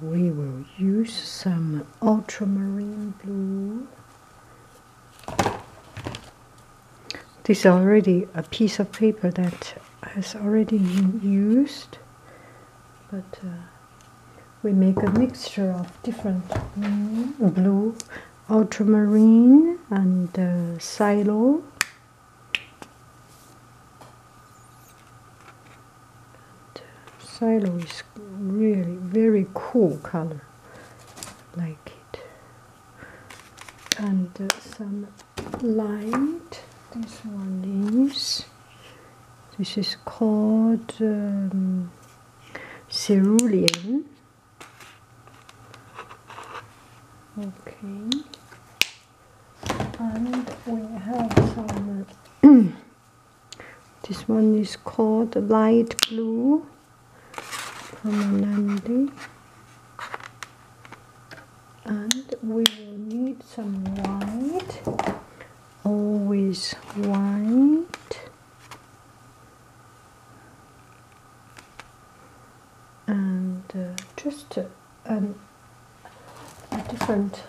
we will use some ultramarine blue. This is already a piece of paper that has already been used, but we make a mixture of different blue, ultramarine, and silo. Silo is really very cool color, like it. And some light. This one is. This is called cerulean. Okay. And we have some. This one is called light blue. Permanently, and we will need some white, always white, and just a different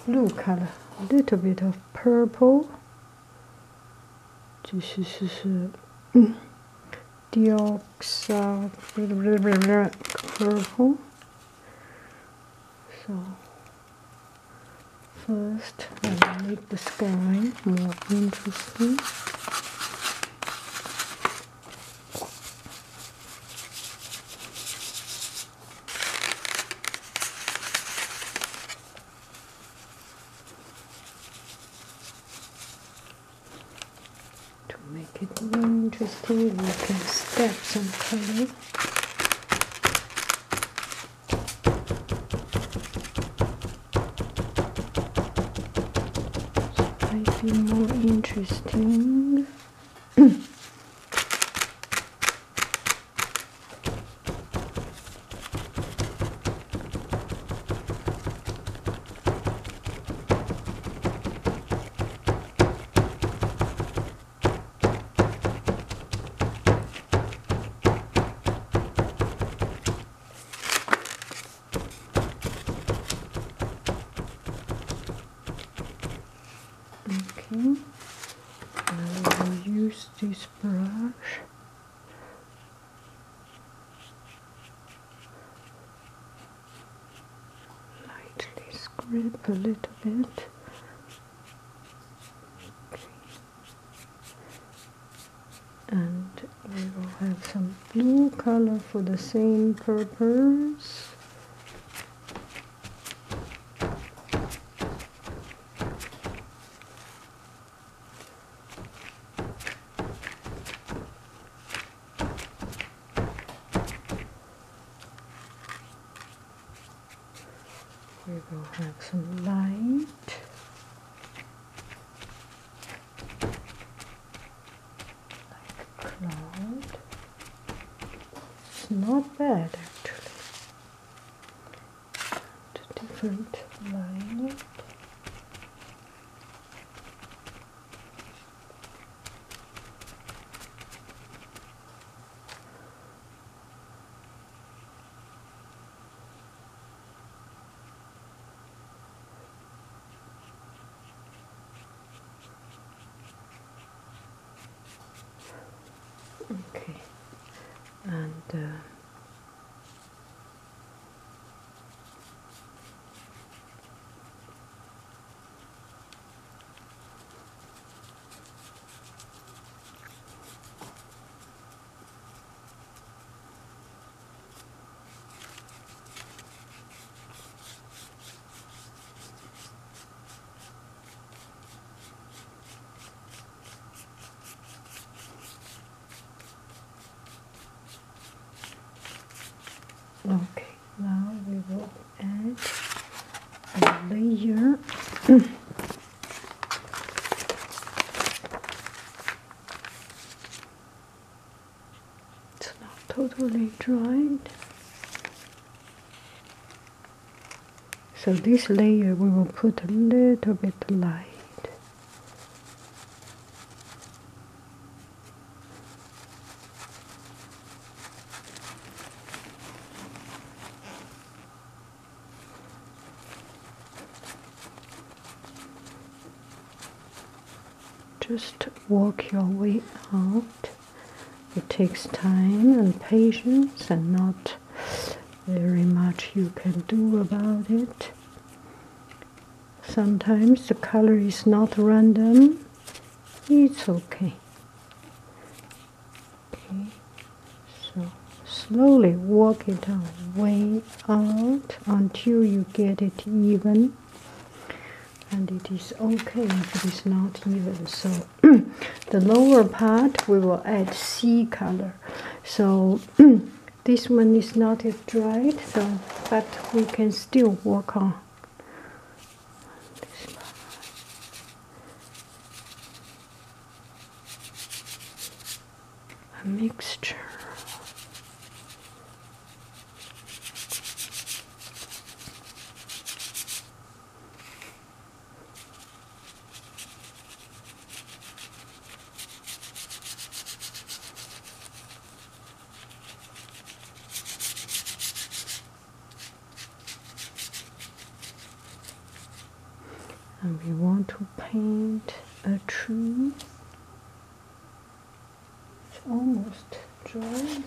blue color, a little bit of purple. This is dioxide purple. So first I'll make the sky more interesting. To make it more interesting, we can step some color. So might be more interesting. Okay, now I will use this brush. Lightly scrape a little bit. Okay. And we will have some blue color for the same purpose. We will have some light, like a cloud. It's not bad actually. And a different light. Okay, and okay, now we will add a layer. It's not totally dried. So this layer we will put a little bit light. just work your way out. It takes time and patience and not very much you can do about it. Sometimes the color is not random. It's okay. Okay, so slowly work it way out until you get it even. And it is okay if it is not even. So the lower part we will add sea color. So this one is not yet dried, so but we can still work on this part. A mixture. And we want to paint a tree. It's almost dried,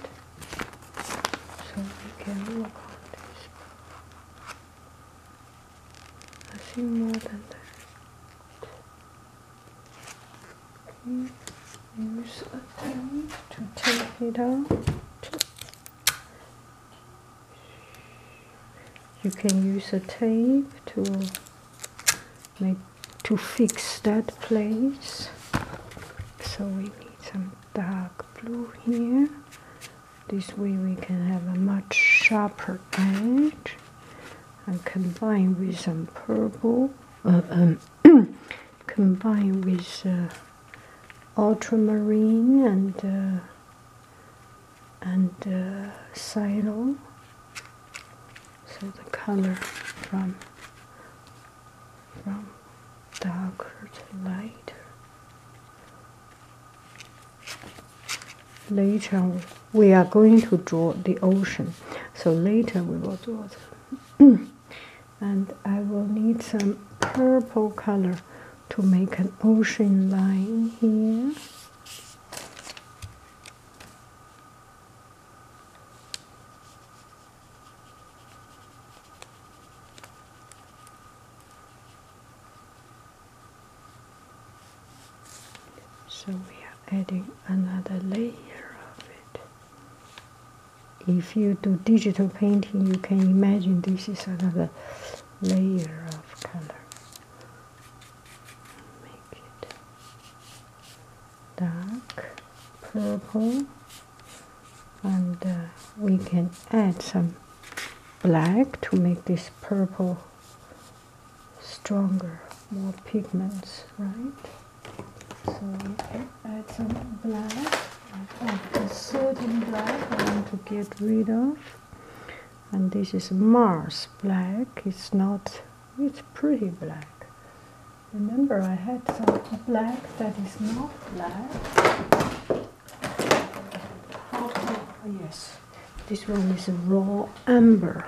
so we can work on this. Nothing more than that. Okay. Use a tape to take it out. You can use a tape to fix that place. So we need some dark blue here. This way we can have a much sharper edge and combine with some purple, combine with ultramarine and silo. So the color from darker to lighter. Later we are going to draw the ocean, so later we will draw them. And I will need some purple color to make an ocean line here. So we are adding another layer of it. If you do digital painting, you can imagine this is another layer of color. Make it dark purple, and we can add some black to make this purple stronger, more pigments, right? So we can add some black. I have a certain black I want to get rid of. And this is Mars black. It's pretty black. Remember I had some black that is not black. Yes. This one is a raw amber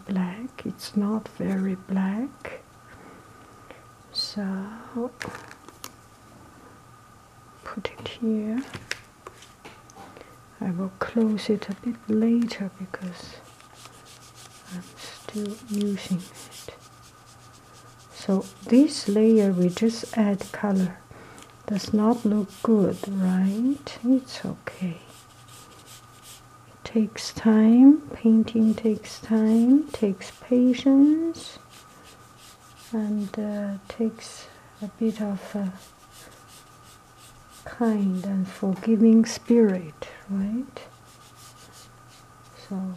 black. It's not very black. So put it here. I will close it a bit later because I'm still using it. So this layer we just add color. Does not look good, right? It's okay. It takes time. Painting takes time, takes patience, and takes a bit of kind and forgiving spirit, right? So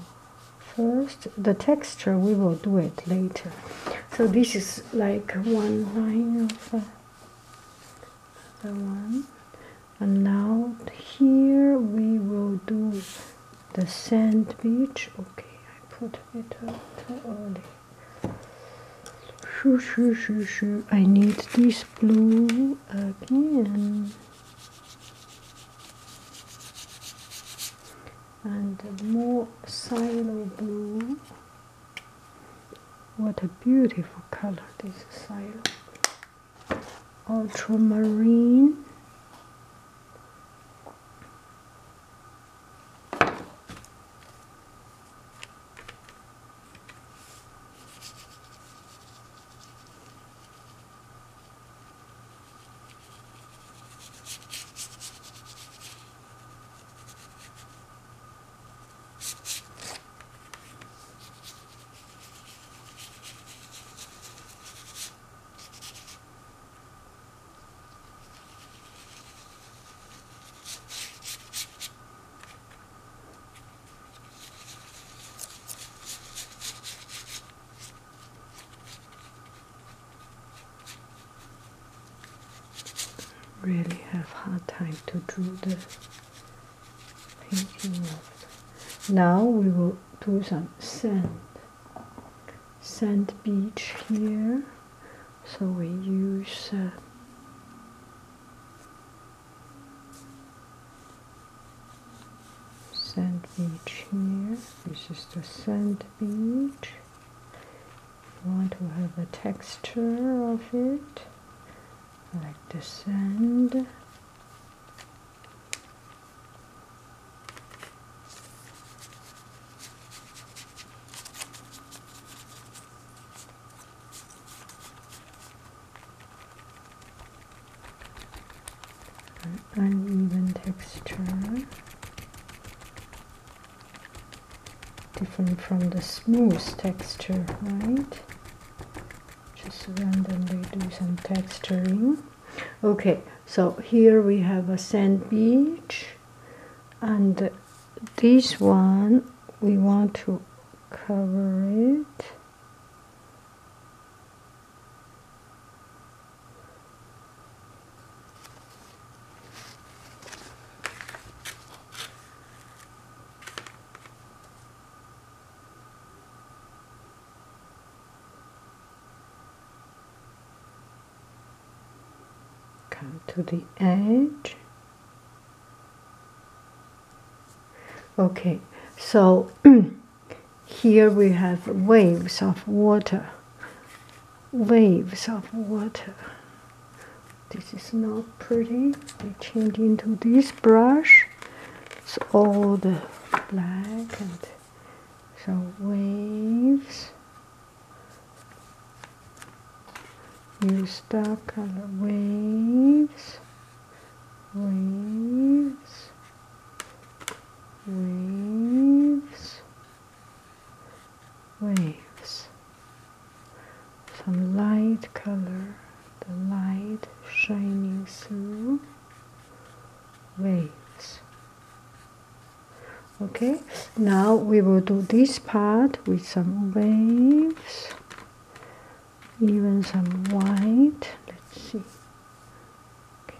first, the texture we will do it later. So this is like one line of the one, and now here we will do the sand beach. Okay, I put it too early. I need this blue again. And more silo blue. What a beautiful color, this silo. ultramarine. Really have hard time to do the painting of the. Now we will do some sand beach here. So we use sand beach here. This is the sand beach. You want to have a texture of it, like the sand. An uneven texture, different from the smooth texture, right? Just randomly do some texturing. Okay, so here we have a sand beach, and this one we want to cover it. Come to the edge. Okay, so here we have waves of water. Waves of water. This is not pretty. We change into this brush. It's all the black, and so waves. Use dark color. Waves. Waves. Waves. Waves. Some light color, the light shining through. Waves. Okay, now we will do this part with some waves, even some white. Let's see. Okay.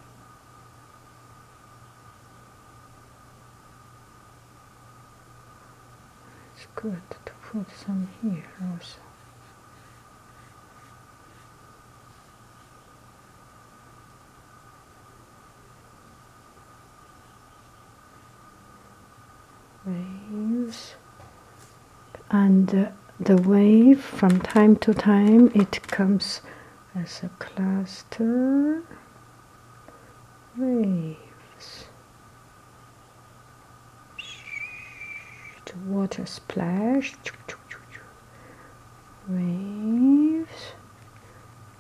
It's good to put some here also. Waves, and the wave from time to time it comes as a cluster. Waves, the water splash. Waves,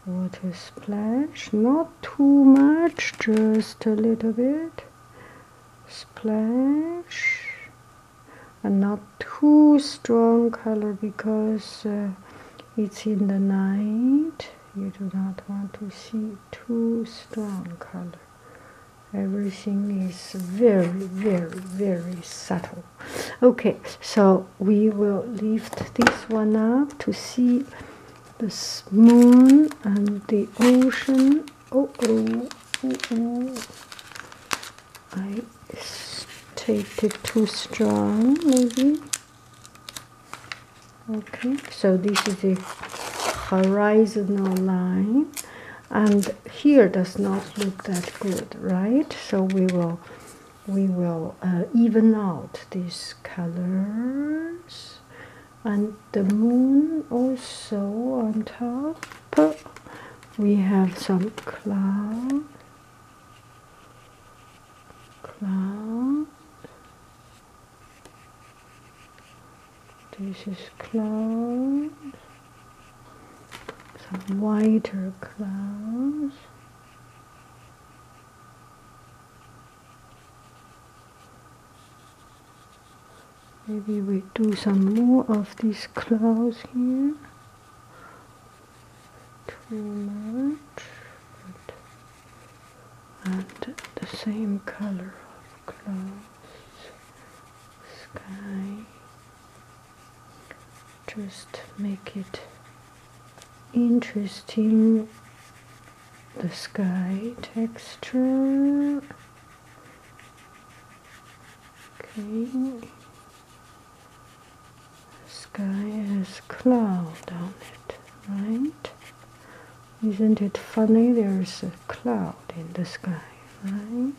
water splash, not too much, just a little bit. Splash. And not too strong color, because it's in the night. You do not want to see too strong color. Everything is very, very, very subtle. Okay, so we will lift this one up to see the moon and the ocean. I taped it too strong, maybe. Okay, so this is a horizontal line, and here does not look that good, right? So we will even out these colors, and the moon also on top. we have some cloud. This is cloud. Some whiter clouds. Maybe we do some more of these clouds here. Too much. And the same color of clouds. Sky. Just make it interesting. The sky texture. Okay. Sky has cloud on it, right? Isn't it funny? There's a cloud in the sky, right?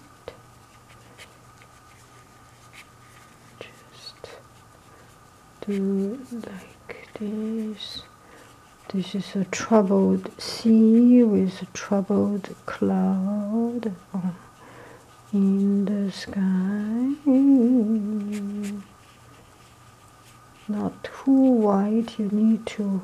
Just do like this. This is a troubled sea with a troubled cloud in the sky. Not too white, you need to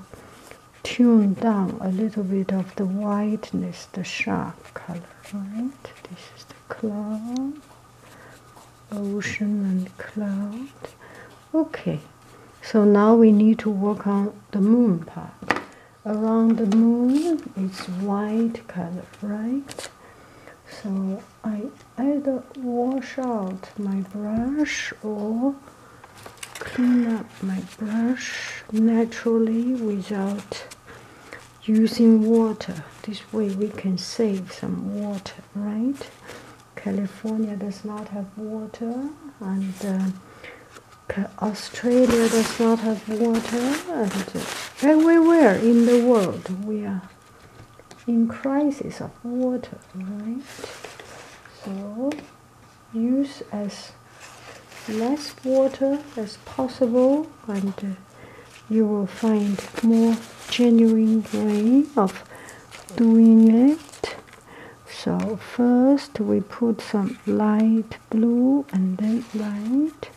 tune down a little bit of the whiteness, the sharp color, right? This is the cloud, ocean and cloud. Okay, so now we need to work on the moon part. Around the moon, it's white color, right? So I either wash out my brush or clean up my brush naturally without using water. This way we can save some water, right? California does not have water, and Australia does not have water, and everywhere in the world we are in crisis of water, right? So use as less water as possible, and you will find more genuine way of doing it. So first we put some light blue and then light.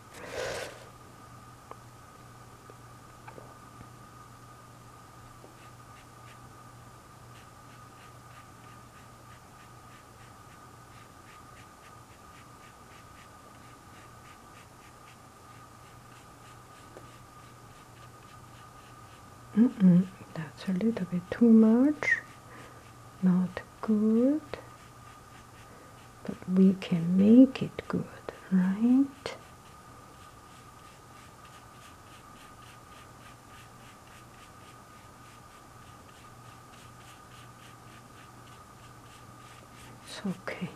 That's a little bit too much, not good, but we can make it good, right? It's okay,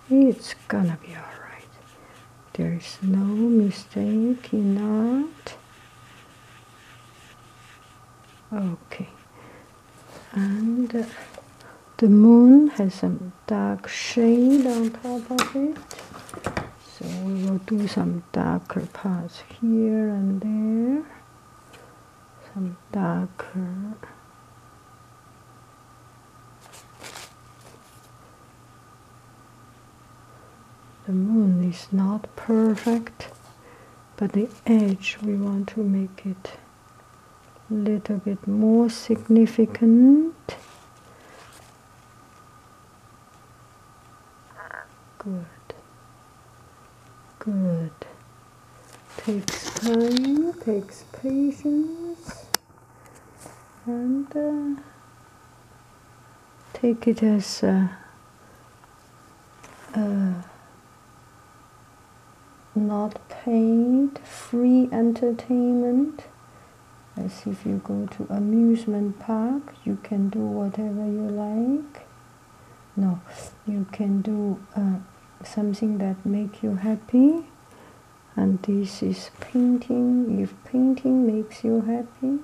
it's gonna be all right. There is no mistake in that. Okay, and the moon has some dark shade on top of it, so we will do some darker parts here and there, some darker. The moon is not perfect, but the edge we want to make it little bit more significant. Good. Good. Takes time, takes patience, and take it as not paid, free entertainment. As if you go to amusement park, you can do whatever you like. No, you can do something that make you happy. And this is painting. If painting makes you happy,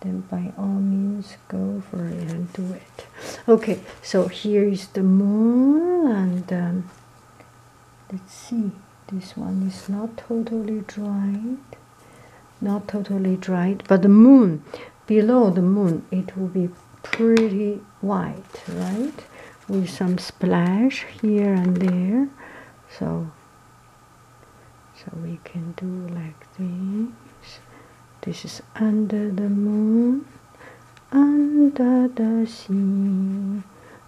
then by all means go for it and do it. Okay, so here is the moon, and let's see. This one is not totally dried. Not totally dried, but the moon, below the moon, it will be pretty white, right? With some splash here and there. So we can do like this. This is under the moon, under the sea,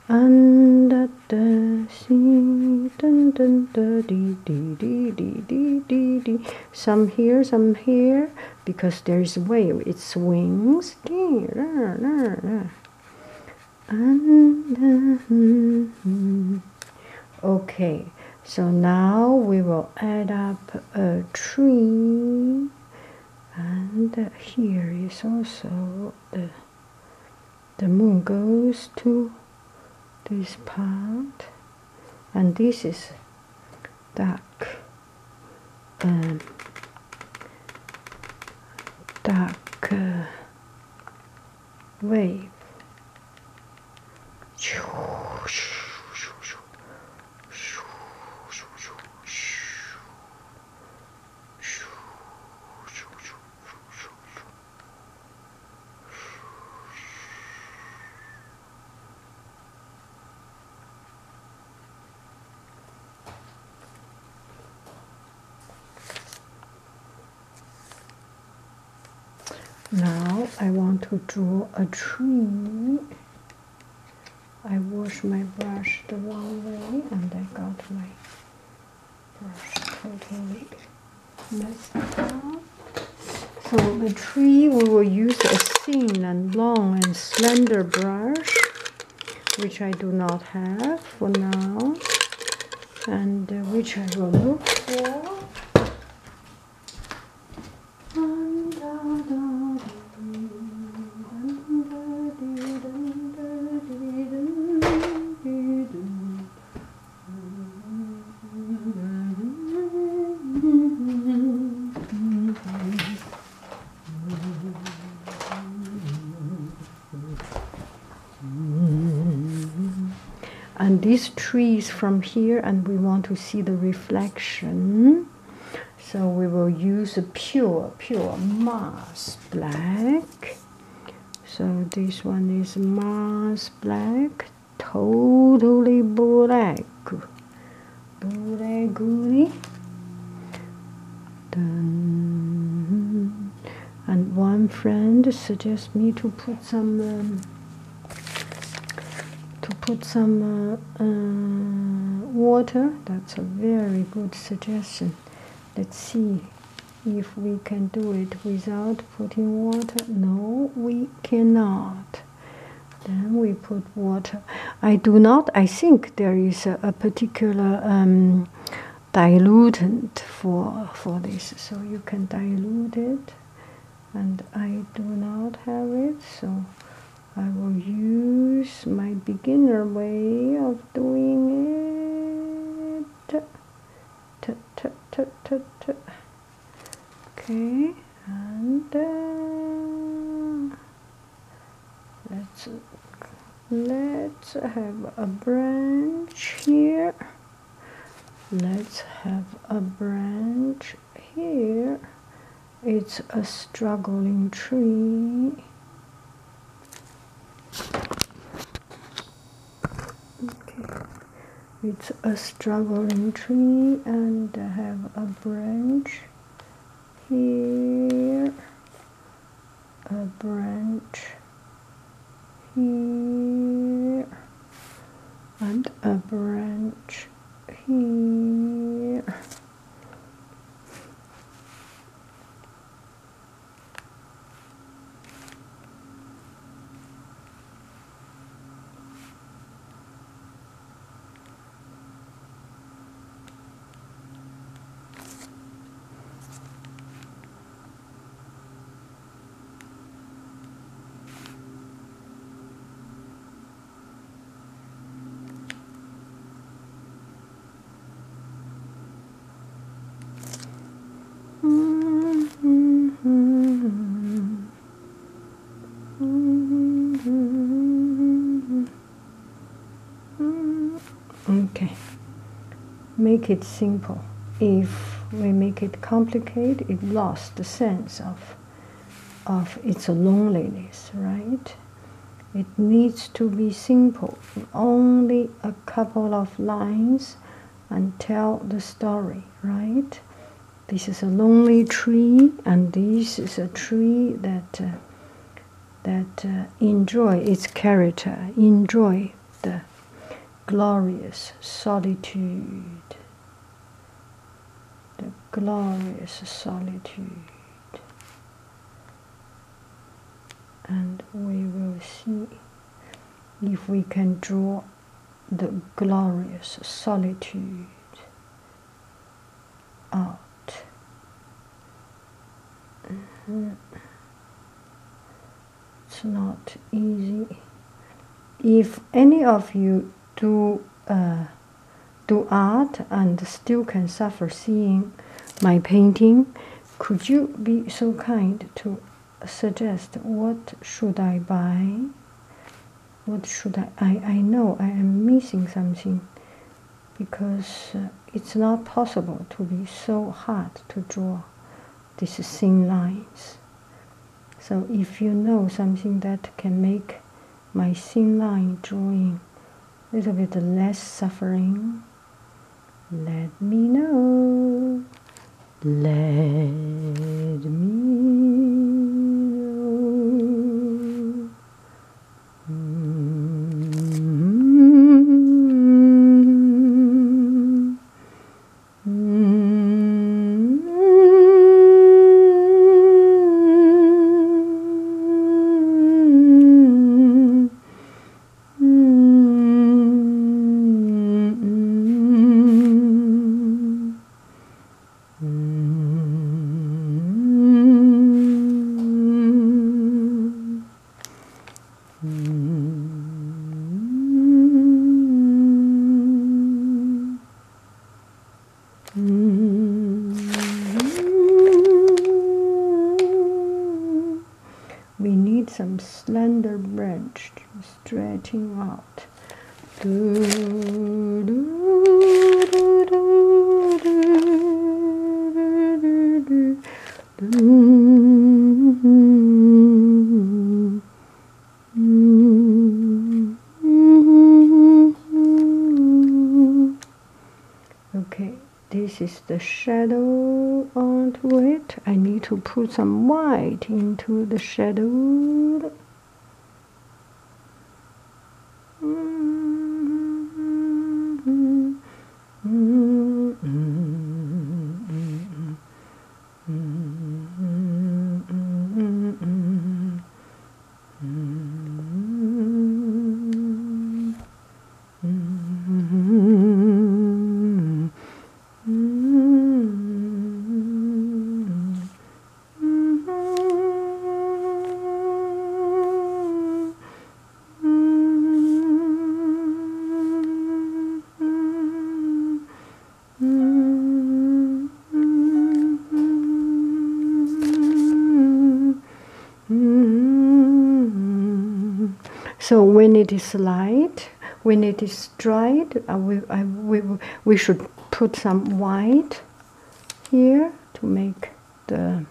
under the sea, dun dun da dee dee dee dee dee dee dee. Some here, because there is a wave. It swings. Okay, so now we will add up a tree, and here is also the moon goes to this part, and this is dark wave. Now I want to draw a tree. I washed my brush the wrong way and I got my brush totally messed up. So the tree, we will use a thin and long and slender brush, which I do not have for now, and which I will look for. And this tree is from here, and we want to see the reflection. So we will use a pure Mars black. So this one is Mars black, totally black. And one friend suggests me to put some water. That's a very good suggestion. Let's see if we can do it without putting water. No, we cannot. Then we put water. I think there is a particular dilutant for this, so you can dilute it, and I do not have it, so I will use my beginner way of doing it. Okay, and let's have a branch here. Let's have a branch here. It's a struggling tree. Okay, it's a struggling tree, and I have a branch here, a branch here, and a branch here. Okay, make it simple. If we make it complicated, it lost the sense of its loneliness, right? It needs to be simple, only a couple of lines and tell the story, right? This is a lonely tree, and this is a tree that enjoy its character, enjoy the glorious solitude, the glorious solitude. And we will see if we can draw the glorious solitude out. It's not easy. If any of you do art and still can suffer seeing my painting, could you be so kind to suggest what should I buy? What should I know I am missing something, because it's not possible to be so hard to draw these thin lines. So if you know something that can make my thin line drawing a little bit less suffering, let me know. Let me know. We need some slender branch stretching out. Okay, this is the shadow onto it. I need to put some white into the shadow. So when it is light, when it is dried, we should put some white here to make the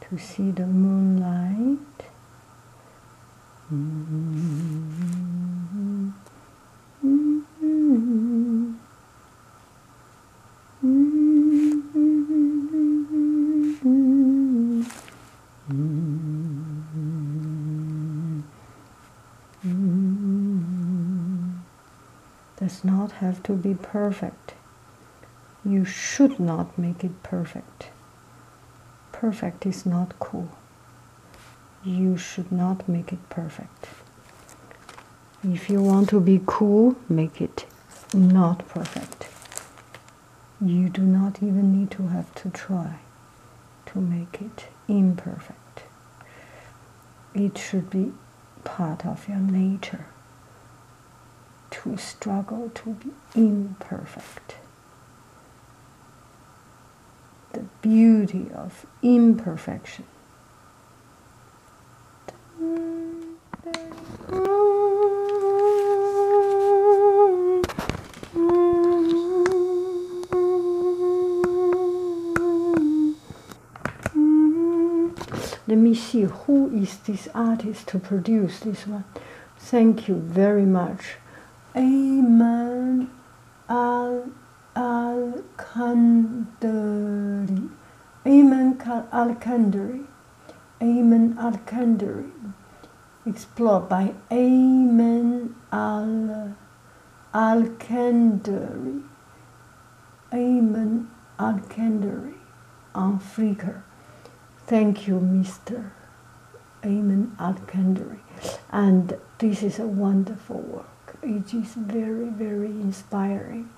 to see the moonlight. Does not have to be perfect. You should not make it perfect. Perfect is not cool. You should not make it perfect. If you want to be cool, make it not perfect. You do not even need to have to try to make it imperfect. It should be part of your nature to struggle to be imperfect. The beauty of imperfection. Let me see who is this artist to produce this one. Thank you very much. Ayman Al-Kandari. Ayman Al-Kandari. Ayman Al-Kandari. Explored by Ayman Al-Kandari. Ayman Al-Kandari on Flickr. Thank you, Mr. Ayman Al-Kandari. And this is a wonderful work. It is very, very inspiring.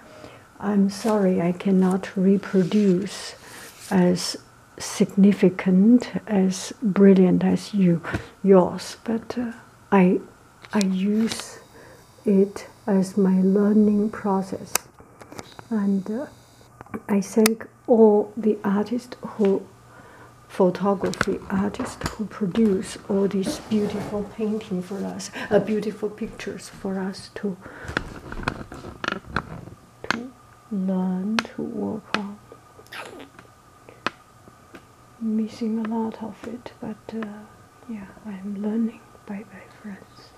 I'm sorry I cannot reproduce as significant, as brilliant as yours, but I use it as my learning process. And I thank all the artists photography artists who produce all these beautiful paintings for us, beautiful pictures for us to learn, to work on. Missing a lot of it, but yeah, I'm learning. Bye bye, friends.